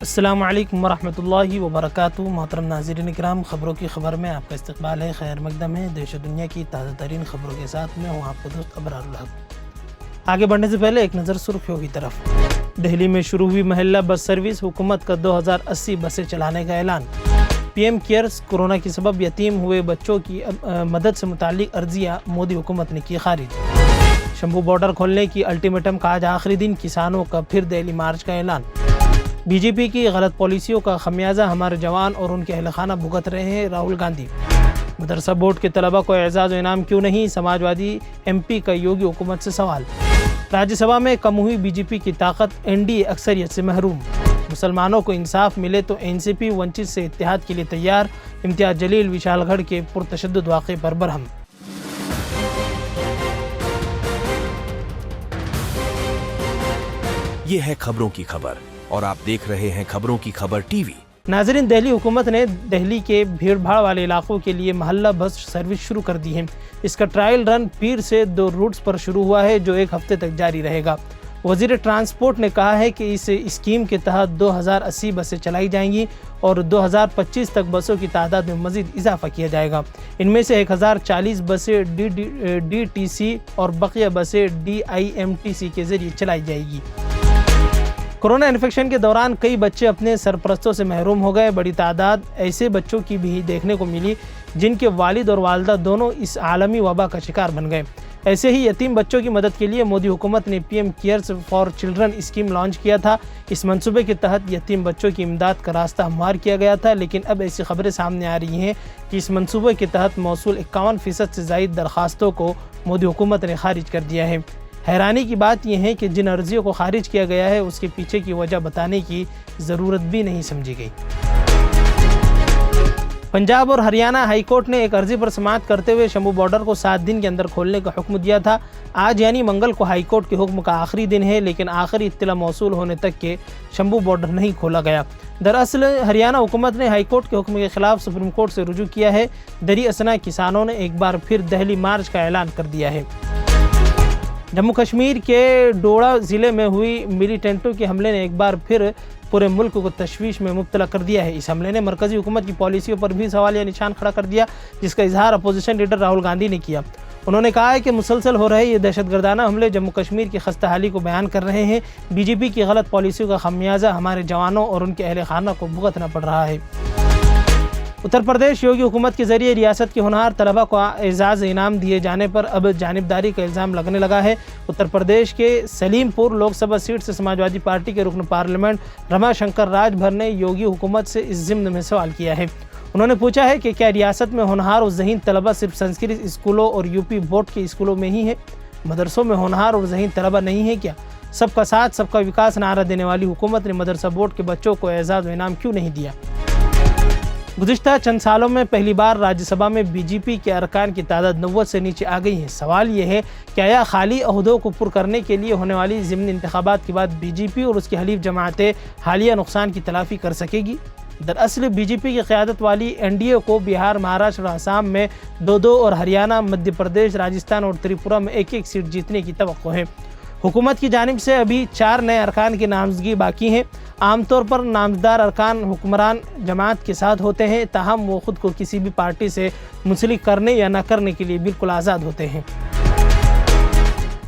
السلام علیکم ورحمۃ اللہ وبرکاتہ۔ محترم ناظرین کرام، خبروں کی خبر میں آپ کا استقبال ہے۔ خیر مقدم ہے دیش و دنیا کی تازہ ترین خبروں کے ساتھ میں ہوں آپ کا دوست ابرار الحق۔ آگے بڑھنے سے پہلے ایک نظر سرخیوں کی طرف۔ دہلی میں شروع ہوئی محلہ بس سروس، حکومت کا 2080 بسیں چلانے کا اعلان۔ پی ایم کیئرز، کورونا کے سبب یتیم ہوئے بچوں کی مدد سے متعلق عرضیہ مودی حکومت نے کی خارج۔ شمبھو بارڈر کھولنے کی الٹیمیٹم کا آج آخری دن، کسانوں کا پھر دہلی مارچ کا اعلان۔ بی جے پی کی غلط پالیسیوں کا خمیازہ ہمارے جوان اور ان کے اہل خانہ بھگت رہے ہیں، راہل گاندھی۔ مدرسہ بورڈ کے طلبہ کو اعزاز و انعام کیوں نہیں، سماجوادی ایم پی کا یوگی حکومت سے سوال۔ راجیہ سبھا میں کم ہوئی بی جے پی کی طاقت، این ڈی اے اکثریت سے محروم۔ مسلمانوں کو انصاف ملے تو این سی پی ونچت سے اتحاد کے لیے تیار، امتیاز جلیل وشال گڑھ کے پرتشدد واقعے پر برہم۔ یہ ہے خبروں کی خبر اور آپ دیکھ رہے ہیں خبروں کی خبر ٹی وی۔ ناظرین، دہلی حکومت نے دہلی کے بھیڑ بھاڑ والے علاقوں کے لیے محلہ بس سروس شروع کر دی ہے۔ اس کا ٹرائل رن پیر سے 2 روٹس پر شروع ہوا ہے، جو 1 ہفتے تک جاری رہے گا۔ وزیر ٹرانسپورٹ نے کہا ہے کہ اس اسکیم کے تحت 2080 بسیں چلائی جائیں گی اور 2025 تک بسوں کی تعداد میں مزید اضافہ کیا جائے گا۔ ان میں سے 1040 بسیں ڈی ٹی سی اور بقیہ بسیں D I M T C کے ذریعے چلائی جائے گی۔ کورونا انفیکشن کے دوران کئی بچے اپنے سرپرستوں سے محروم ہو گئے۔ بڑی تعداد ایسے بچوں کی بھی دیکھنے کو ملی جن کے والد اور والدہ دونوں اس عالمی وبا کا شکار بن گئے۔ ایسے ہی یتیم بچوں کی مدد کے لیے مودی حکومت نے P M cares for children scheme launch کیا تھا۔ اس منصوبے کے تحت یتیم بچوں کی امداد کا راستہ ہموار کیا گیا تھا، لیکن اب ایسی خبریں سامنے آ رہی ہیں کہ اس منصوبے کے تحت موصول 51% سے زائد درخواستوں کو مودی حکومت نے خارج کر دیا ہے۔ حیرانی کی بات یہ ہے کہ جن عرضیوں کو خارج کیا گیا ہے اس کے پیچھے کی وجہ بتانے کی ضرورت بھی نہیں سمجھی گئی۔ پنجاب اور ہریانہ ہائی کورٹ نے ایک عرضی پر سماعت کرتے ہوئے شمبھو بارڈر کو 7 دن کے اندر کھولنے کا حکم دیا تھا۔ آج یعنی منگل کو ہائی کورٹ کے حکم کا آخری دن ہے، لیکن آخری اطلاع موصول ہونے تک کہ شمبھو بارڈر نہیں کھولا گیا۔ دراصل ہریانہ حکومت نے ہائی کورٹ کے حکم کے خلاف سپریم کورٹ سے رجوع کیا ہے۔ دریں اثنا کسانوں نے ایک بار پھر دہلی مارچ کا اعلان کر دیا ہے۔ جموں کشمیر کے ڈوڈا ضلع میں ہوئی ملیٹنٹوں کے حملے نے ایک بار پھر پورے ملک کو تشویش میں مبتلا کر دیا ہے۔ اس حملے نے مرکزی حکومت کی پالیسیوں پر بھی سوالیہ نشان کھڑا کر دیا، جس کا اظہار اپوزیشن لیڈر راہل گاندھی نے کیا۔ انہوں نے کہا ہے کہ مسلسل ہو رہے یہ دہشت گردانہ حملے جموں کشمیر کی خستہ حالی کو بیان کر رہے ہیں۔ بی جے پی کی غلط پالیسیوں کا خمیازہ ہمارے جوانوں اور ان کے اہل خانہ کو بھگتنا پڑ رہا ہے۔ اتر پردیش یوگی حکومت کے ذریعے ریاست کے ہونہار طلبہ کو اعزاز انعام دیے جانے پر اب جانبداری کا الزام لگنے لگا ہے۔ اتر پردیش کے سلیم پور لوک سبھا سیٹ سے سماجوادی پارٹی کے رکن پارلیمنٹ رما شنکر راج بھر نے یوگی حکومت سے اس ضمن میں سوال کیا ہے۔ انہوں نے پوچھا ہے کہ کیا ریاست میں ہونہار اور ذہین طلبہ صرف سنسکرت اسکولوں اور یو پی بورڈ کے اسکولوں میں ہی ہے؟ مدرسوں میں ہونہار اور ذہین طلبہ نہیں ہے کیا؟ سب کا ساتھ سب کا وکاس نعرہ دینے والی حکومت نے مدرسہ بورڈ کے بچوں کو اعزاز و انعام کیوں نہیں دیا؟ گزشتہ چند سالوں میں پہلی بار راجیہ سبھا میں بی جے پی کے ارکان کی تعداد 90 سے نیچے آ گئی ہے۔ سوال یہ ہے کہ آیا خالی عہدوں کو پر کرنے کے لیے ہونے والی ضمنی انتخابات کے بعد بی جے پی اور اس کی حلیف جماعتیں حالیہ نقصان کی تلافی کر سکے گی؟ دراصل بی جے پی کی قیادت والی این ڈی اے کو بہار، مہاراشٹر اور آسام میں 2 اور ہریانہ، مدھیہ پردیش، راجستھان اور تریپورہ میں 1 سیٹ جیتنے کی توقع ہے۔ حکومت کی جانب سے ابھی 4 نئے ارکان کی نامزدگی باقی ہیں۔ عام طور پر نامزدار ارکان حکمران جماعت کے ساتھ ہوتے ہیں، تاہم وہ خود کو کسی بھی پارٹی سے منسلک کرنے یا نہ کرنے کے لیے بالکل آزاد ہوتے ہیں۔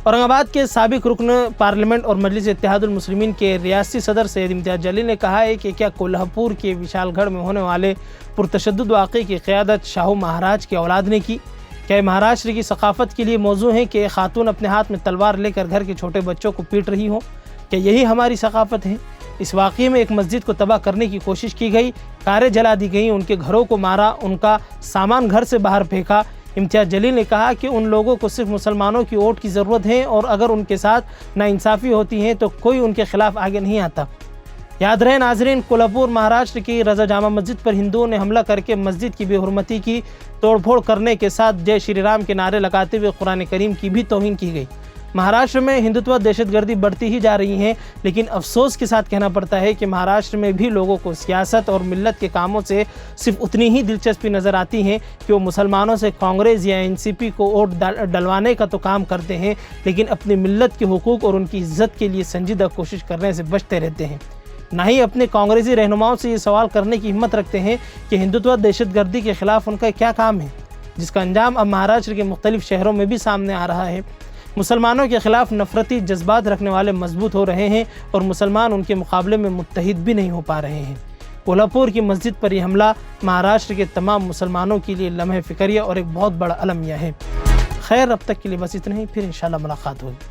اورنگ آباد کے سابق رکن پارلیمنٹ اور مجلس اتحاد المسلمین کے ریاستی صدر سید امتیاز جلیل نے کہا ہے کہ کیا کولہا پور کے وشال گڑھ میں ہونے والے پرتشدد واقعے کی قیادت شاہو مہاراج کے اولاد نے کی؟ کیا یہ مہاراشٹر کی ثقافت کے لیے موضوع ہے کہ خاتون اپنے ہاتھ میں تلوار لے کر گھر کے چھوٹے بچوں کو پیٹ رہی ہوں؟ کیا یہی ہماری ثقافت ہے؟ اس واقعے میں ایک مسجد کو تباہ کرنے کی کوشش کی گئی، کاریں جلا دی گئیں، ان کے گھروں کو مارا، ان کا سامان گھر سے باہر پھینکا۔ امتیاز جلیل نے کہا کہ ان لوگوں کو صرف مسلمانوں کی ووٹ کی ضرورت ہے اور اگر ان کے ساتھ ناانصافی ہوتی ہے تو کوئی ان کے خلاف آگے نہیں آتا۔ یاد رہے ناظرین، کولہا پور مہاراشٹر کی رضا جامع مسجد پر ہندوؤں نے حملہ کر کے مسجد کی بے حرمتی کی، توڑ پھوڑ کرنے کے ساتھ جے شری رام کے نعرے لگاتے ہوئے قرآن کریم کی بھی توہین کی گئی۔ مہاراشٹر میں ہندوتوا دہشت گردی بڑھتی ہی جا رہی ہے، لیکن افسوس کے ساتھ کہنا پڑتا ہے کہ مہاراشٹر میں بھی لوگوں کو سیاست اور ملت کے کاموں سے صرف اتنی ہی دلچسپی نظر آتی ہے کہ وہ مسلمانوں سے کانگریس یا این سی پی کو ووٹ ڈلوانے کا تو کام کرتے ہیں، لیکن اپنی ملت کے حقوق اور ان کی عزت کے لیے سنجیدہ کوشش کرنے سے بچتے رہتے ہیں۔ نہ ہی اپنے کانگریسی رہنماؤں سے یہ سوال کرنے کی ہمت رکھتے ہیں کہ ہندوتوا دہشت گردی کے خلاف ان کا کیا کام ہے، جس کا انجام اب مہاراشٹر کے مختلف شہروں میں بھی سامنے آ رہا ہے۔ مسلمانوں کے خلاف نفرتی جذبات رکھنے والے مضبوط ہو رہے ہیں اور مسلمان ان کے مقابلے میں متحد بھی نہیں ہو پا رہے ہیں۔ کولہاپور کی مسجد پر یہ حملہ مہاراشٹر کے تمام مسلمانوں کے لیے لمحہ فکریہ اور ایک بہت بڑا المیہ ہے۔ خیر، اب تک کے لیے بس اتنا ہی، پھر انشاءاللہ ملاقات ہوگی۔